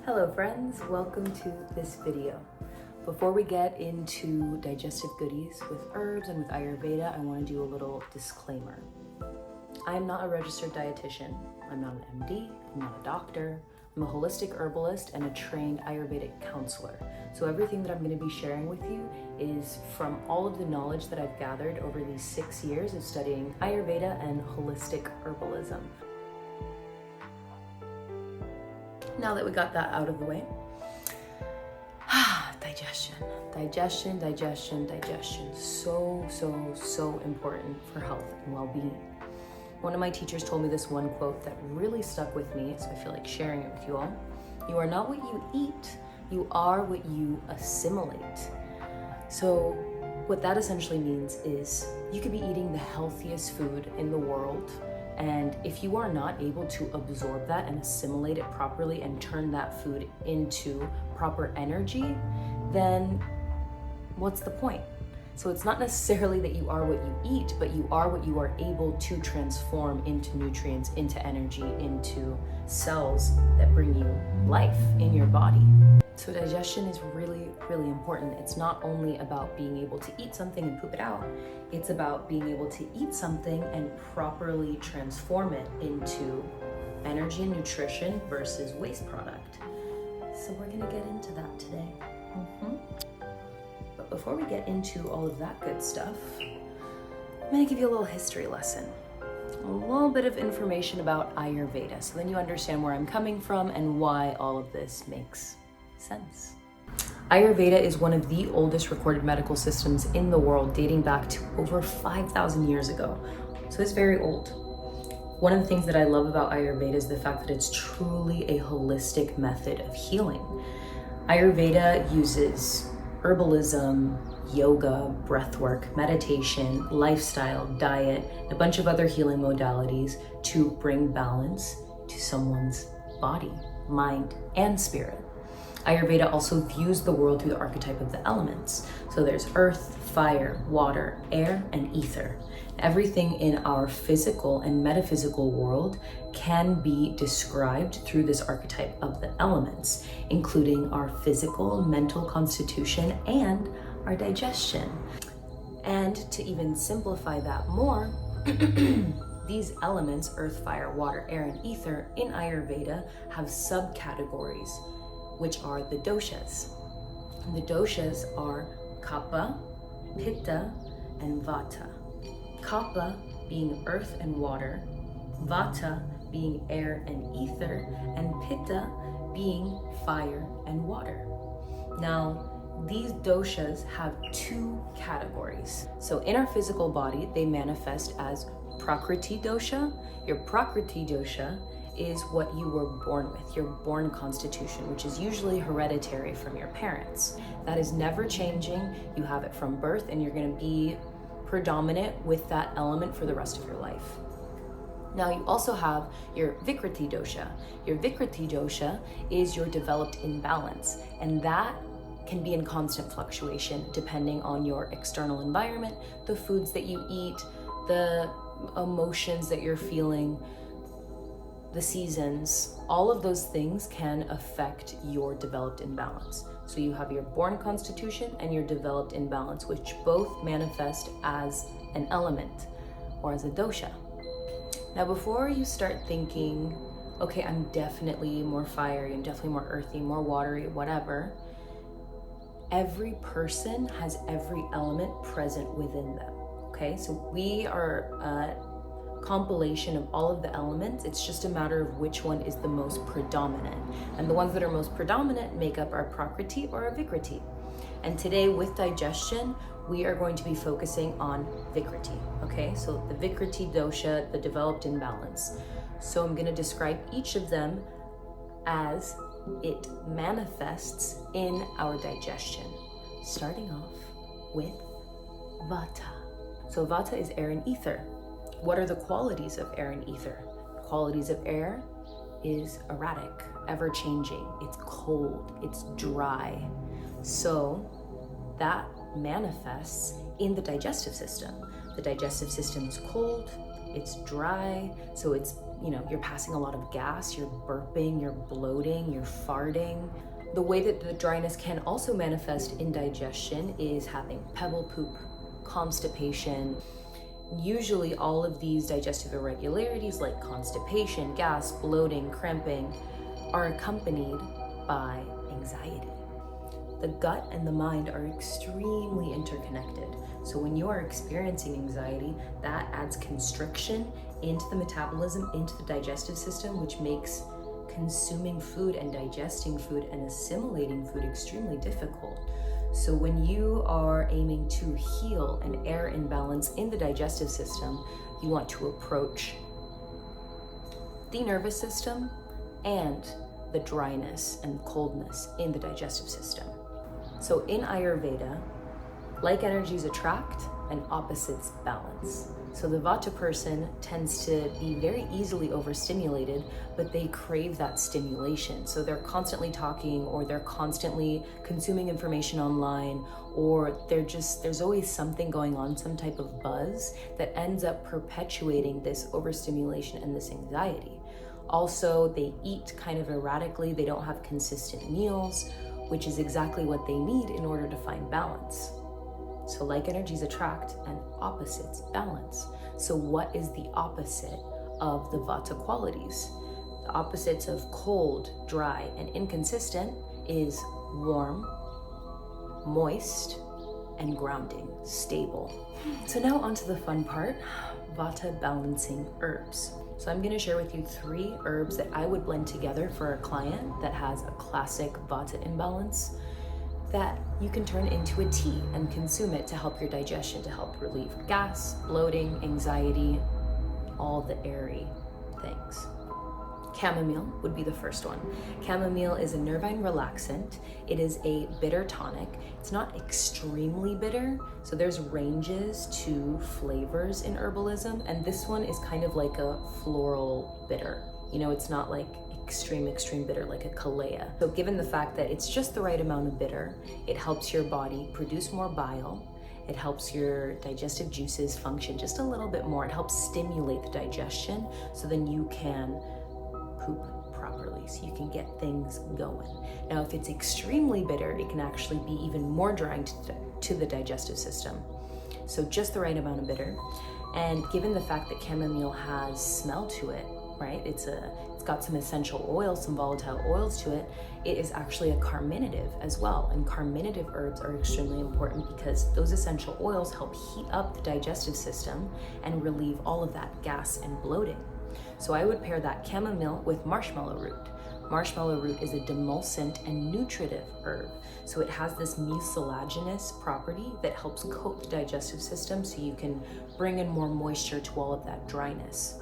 Hello friends, welcome to this video. Before we get into digestive goodies with herbs and with Ayurveda, I want to do a little disclaimer. I am not a registered dietitian, I'm not an MD, I'm not a doctor, I'm a holistic herbalist and a trained Ayurvedic counselor. So everything that I'm going to be sharing with you is from all of the knowledge that I've gathered over these 6 years of studying Ayurveda and holistic herbalism. Now that we got that out of the way, digestion. So important for health and well-being. One of my teachers told me this one quote that really stuck with me, so I feel like sharing it with you all. You are not what you eat, you are what you assimilate. So what that essentially means is you could be eating the healthiest food in the world, and if you are not able to absorb that and assimilate it properly and turn that food into proper energy, then what's the point? So it's not necessarily that you are what you eat, but you are what you are able to transform into nutrients, into energy, into cells that bring you life in your body. So digestion is really important. It's not only about being able to eat something and poop it out, it's about being able to eat something and properly transform it into energy and nutrition versus waste product. So we're gonna get into that today. But before we get into all of that good stuff, I'm gonna give you a little history lesson. A little bit of information about Ayurveda, so then you understand where I'm coming from and why all of this makes sense. Ayurveda is one of the oldest recorded medical systems in the world, dating back to over 5,000 years ago. So it's very old. One of the things that I love about Ayurveda is the fact that it's truly a holistic method of healing. Ayurveda uses herbalism, yoga, breathwork, meditation, lifestyle, diet, and a bunch of other healing modalities to bring balance to someone's body, mind, and spirit. Ayurveda also views the world through the archetype of the elements. So there's earth, fire, water, air, and ether. Everything in our physical and metaphysical world can be described through this archetype of the elements, including our physical, mental constitution, and our digestion. And to even simplify that more, these elements, earth, fire, water, air, and ether, in Ayurveda have subcategories, which are the doshas. And the doshas are kapha, pitta, and vata. Kapha being earth and water, vata being air and ether, and pitta being fire and water. Now, these doshas have 2 categories. So in our physical body, they manifest as prakriti dosha. Your prakriti dosha is what you were born with, your born constitution, which is usually hereditary from your parents. That is never changing. You have it from birth, and you're going to be predominant with that element for the rest of your life. Now you also have your vikriti dosha. Your vikriti dosha is your developed imbalance, and that can be in constant fluctuation depending on your external environment, the foods that you eat, the emotions that you're feeling, the seasons. All of those things can affect your developed imbalance. So you have your born constitution and your developed imbalance, which both manifest as an element or as a dosha. Now, before you start thinking, okay, I'm definitely more fiery, I'm definitely more earthy, more watery, whatever, every person has every element present within them, okay? So we are compilation of all of the elements. It's just a matter of which one is the most predominant. And the ones that are most predominant make up our prakriti or our vikriti. And today with digestion, we are going to be focusing on vikriti, okay? So the vikriti dosha, the developed imbalance. So I'm gonna describe each of them as it manifests in our digestion. Starting off with vata. So vata is air and ether. What are the qualities of air and ether? The qualities of air is erratic, ever-changing. It's cold, it's dry. So that manifests in the digestive system. The digestive system is cold, it's dry, so it's, you're passing a lot of gas, you're burping, you're bloating, you're farting. The way that the dryness can also manifest in digestion is having pebble poop, constipation. Usually all of these digestive irregularities like constipation, gas, bloating, cramping are accompanied by anxiety. The gut and the mind are extremely interconnected. So when you are experiencing anxiety, that adds constriction into the metabolism, into the digestive system, which makes consuming food and digesting food and assimilating food extremely difficult. So when you are aiming to heal an air imbalance in the digestive system, you want to approach the nervous system and the dryness and coldness in the digestive system. So in Ayurveda, like energies attract and opposites balance. So the Vata person tends to be very easily overstimulated, but they crave that stimulation. So they're constantly talking, or they're constantly consuming information online, or there's always something going on, some type of buzz that ends up perpetuating this overstimulation and this anxiety. Also, they eat kind of erratically. They don't have consistent meals, which is exactly what they need in order to find balance. So like energies attract and opposites balance. So what is the opposite of the Vata qualities? The opposites of cold, dry, and inconsistent is warm, moist, and grounding, stable. So now onto the fun part, Vata balancing herbs. So I'm going to share with you 3 herbs that I would blend together for a client that has a classic Vata imbalance that you can turn into a tea and consume it to help your digestion, to help relieve gas, bloating, anxiety, all the airy things. Chamomile would be the first one. Chamomile is a nervine relaxant. It is a bitter tonic. It's not extremely bitter, so there's ranges to flavors in herbalism, and this one is kind of like a floral bitter. It's not like extreme bitter like a Kalea. So given the fact that it's just the right amount of bitter, it helps your body produce more bile. It helps your digestive juices function just a little bit more. It helps stimulate the digestion, so then you can poop properly, so you can get things going. Now, if it's extremely bitter, it can actually be even more drying to the digestive system. So just the right amount of bitter. And given the fact that chamomile has smell to it, right? It's got some essential oils, some volatile oils to it. It is actually a carminative as well. And carminative herbs are extremely important because those essential oils help heat up the digestive system and relieve all of that gas and bloating. So I would pair that chamomile with marshmallow root. Marshmallow root is a demulcent and nutritive herb. So it has this mucilaginous property that helps coat the digestive system so you can bring in more moisture to all of that dryness.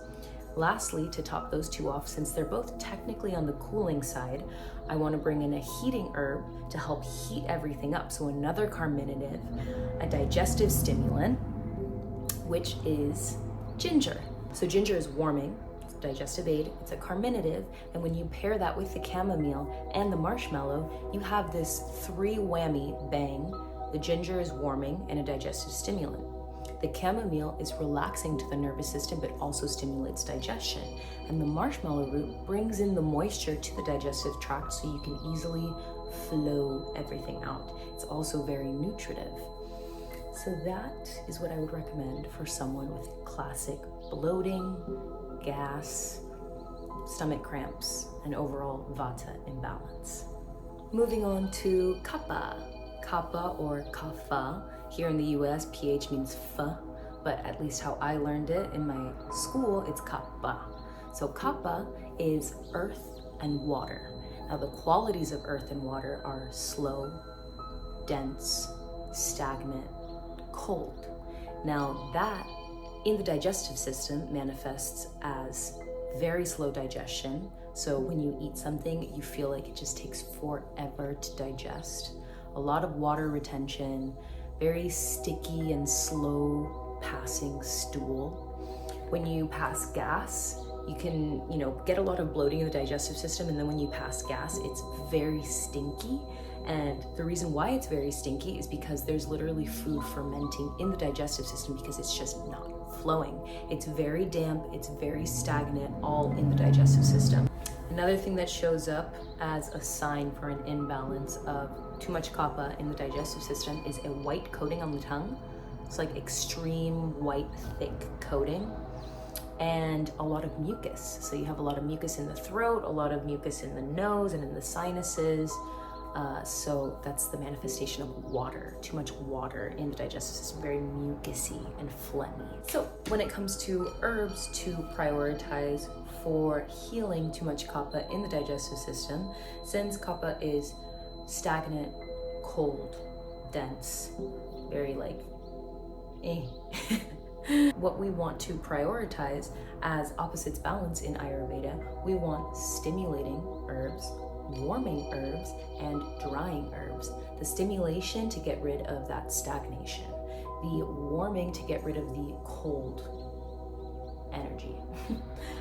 Lastly, to top those 2 off, since they're both technically on the cooling side, I want to bring in a heating herb to help heat everything up. So another carminative, a digestive stimulant, which is ginger. So ginger is warming, it's a digestive aid, it's a carminative, and when you pair that with the chamomile and the marshmallow, you have this 3 whammy bang. The ginger is warming and a digestive stimulant. The chamomile is relaxing to the nervous system, but also stimulates digestion. And the marshmallow root brings in the moisture to the digestive tract so you can easily flow everything out. It's also very nutritive. So that is what I would recommend for someone with classic bloating, gas, stomach cramps, and overall Vata imbalance. Moving on to Kapha. Kapha or Kapha. Here in the US, PH means F, but at least how I learned it in my school, it's Kapha. So Kapha is earth and water. Now the qualities of earth and water are slow, dense, stagnant, cold. Now that in the digestive system manifests as very slow digestion. So when you eat something, you feel like it just takes forever to digest. A lot of water retention, very sticky and slow passing stool. When you pass gas, you can, get a lot of bloating in the digestive system, and then when you pass gas, it's very stinky. And the reason why it's very stinky is because there's literally food fermenting in the digestive system because it's just not flowing. It's very damp, it's very stagnant, all in the digestive system. Another thing that shows up as a sign for an imbalance of too much kapha in the digestive system is a white coating on the tongue. It's like extreme white, thick coating, and a lot of mucus. So you have a lot of mucus in the throat, a lot of mucus in the nose and in the sinuses. So that's the manifestation of water, too much water in the digestive system, very mucusy and phlegmy. So when it comes to herbs to prioritize for healing too much kapha in the digestive system, since kapha is stagnant, cold, dense, very like, what we want to prioritize as opposites balance in Ayurveda, we want stimulating herbs, warming herbs, and drying herbs. The stimulation to get rid of that stagnation, the warming to get rid of the cold energy,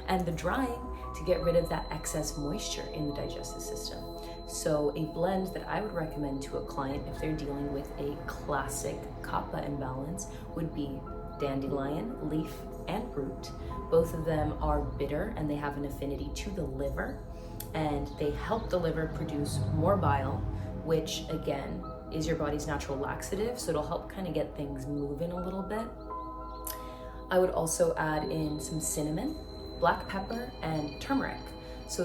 and the drying to get rid of that excess moisture in the digestive system. So a blend that I would recommend to a client if they're dealing with a classic kapha imbalance would be dandelion, leaf, and root. Both of them are bitter and they have an affinity to the liver, and they help the liver produce more bile, which again is your body's natural laxative, so it'll help kind of get things moving a little bit. I would also add in some cinnamon, black pepper, and turmeric. So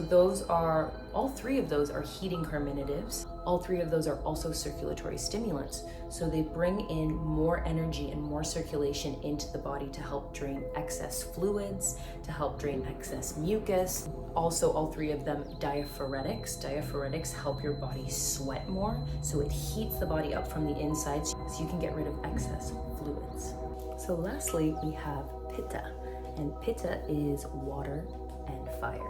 all three of those are heating carminatives. All three of those are also circulatory stimulants. So they bring in more energy and more circulation into the body to help drain excess fluids, to help drain excess mucus. Also, all three of them diaphoretics. Diaphoretics help your body sweat more, so it heats the body up from the inside so you can get rid of excess fluids. So lastly, we have pitta, and pitta is water and fire.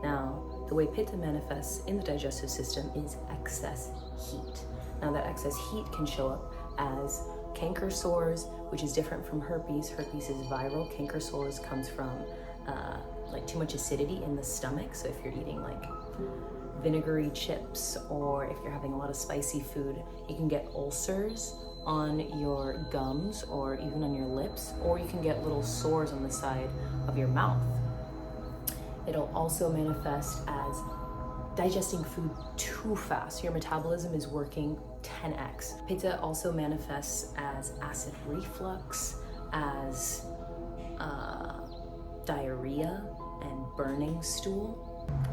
Now, the way pitta manifests in the digestive system is excess heat. Now, that excess heat can show up as canker sores, which is different from herpes. Herpes is viral. Canker sores comes from like too much acidity in the stomach. So if you're eating like vinegary chips, or if you're having a lot of spicy food, you can get ulcers on your gums or even on your lips, or you can get little sores on the side of your mouth. It'll also manifest as digesting food too fast. Your metabolism is working 10x. Pitta also manifests as acid reflux, as diarrhea and burning stool.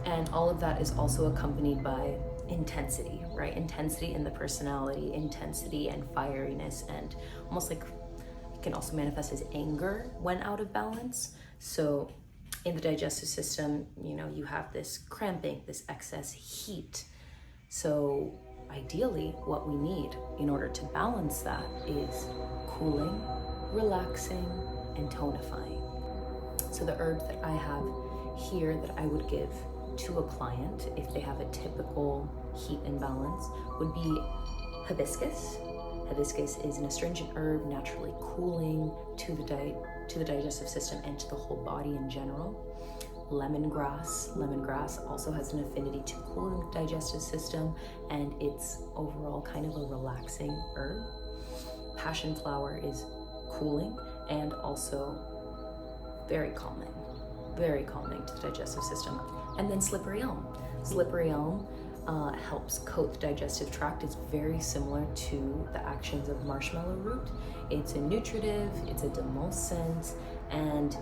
And all of that is also accompanied by intensity, right? Intensity in the personality, intensity and fieriness, and almost like it can also manifest as anger when out of balance. So in the digestive system, you have this cramping, this excess heat. So ideally, what we need in order to balance that is cooling, relaxing, and tonifying. So the herbs that I have here that I would give to a client if they have a typical heat imbalance would be hibiscus. Hibiscus is an astringent herb, naturally cooling to the digestive system and to the whole body in general. Lemongrass. Lemongrass also has an affinity to cooling the digestive system, and it's overall kind of a relaxing herb. Passion flower is cooling and also very calming to the digestive system. And then slippery elm. Slippery elm helps coat the digestive tract. It's very similar to the actions of marshmallow root. It's a nutritive, it's a demulcent, and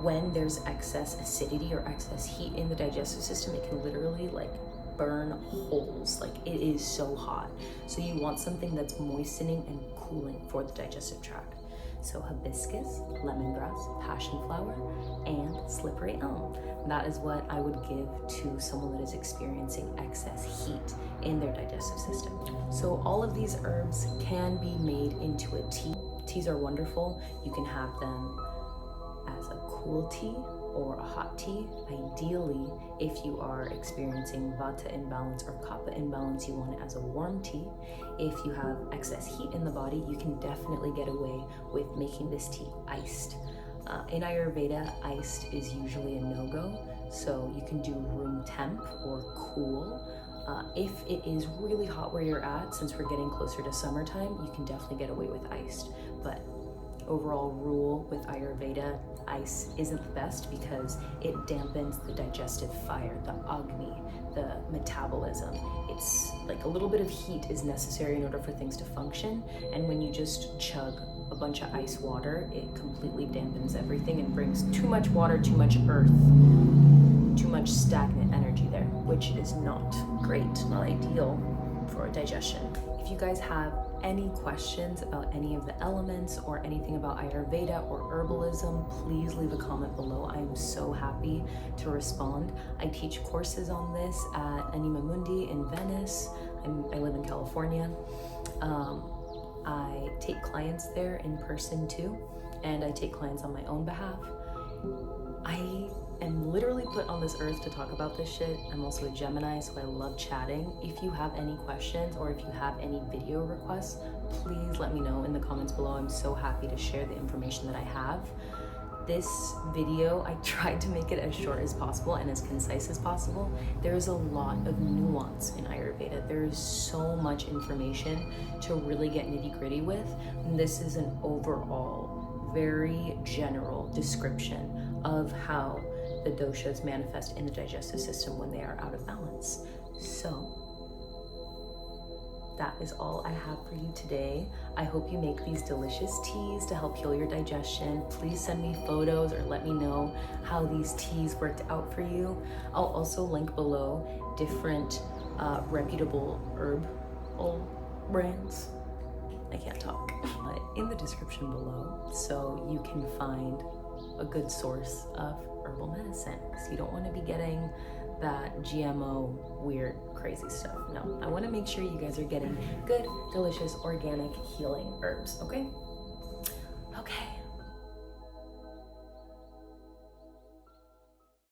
when there's excess acidity or excess heat in the digestive system, it can literally like burn holes. Like, it is so hot. So you want something that's moistening and cooling for the digestive tract. So hibiscus, lemongrass, passion flower, and slippery elm. That is what I would give to someone that is experiencing excess heat in their digestive system. So all of these herbs can be made into a tea. Teas are wonderful. You can have them as a cool tea or a hot tea. Ideally, if you are experiencing vata imbalance or kapha imbalance, you want it as a warm tea. If you have excess heat in the body, you can definitely get away with making this tea iced. In Ayurveda, iced is usually a no-go, so you can do room temp or cool. If it is really hot where you're at, since we're getting closer to summertime, you can definitely get away with iced. But overall rule with Ayurveda, ice isn't the best because it dampens the digestive fire, the Agni, the metabolism. It's like a little bit of heat is necessary in order for things to function. And when you just chug a bunch of ice water, it completely dampens everything and brings too much water, too much earth, too much stagnant energy there, which is not great, not ideal for digestion. If you guys have any questions about any of the elements or anything about Ayurveda or herbalism, please leave a comment below. I'm so happy to respond. I teach courses on this at Anima Mundi in Venice. I live in California. I take clients there in person too, and I take clients on my own behalf. I am literally put on this earth to talk about this shit. I'm also a Gemini, so I love chatting. If you have any questions or if you have any video requests, please let me know in the comments below. I'm so happy to share the information that I have. This video, I tried to make it as short as possible and as concise as possible. There is a lot of nuance in Ayurveda. There is so much information to really get nitty-gritty with. And this is an overall, very general description of how the doshas manifest in the digestive system when they are out of balance. So that is all I have for you today. I hope you make these delicious teas to help heal your digestion. Please send me photos or let me know how these teas worked out for you. I'll also link below different reputable herbal brands. I can't talk. But in the description below, so you can find a good source of herbal medicine. So you don't want to be getting that GMO weird crazy stuff. No, I want to make sure you guys are getting good, delicious, organic healing herbs, okay? Okay.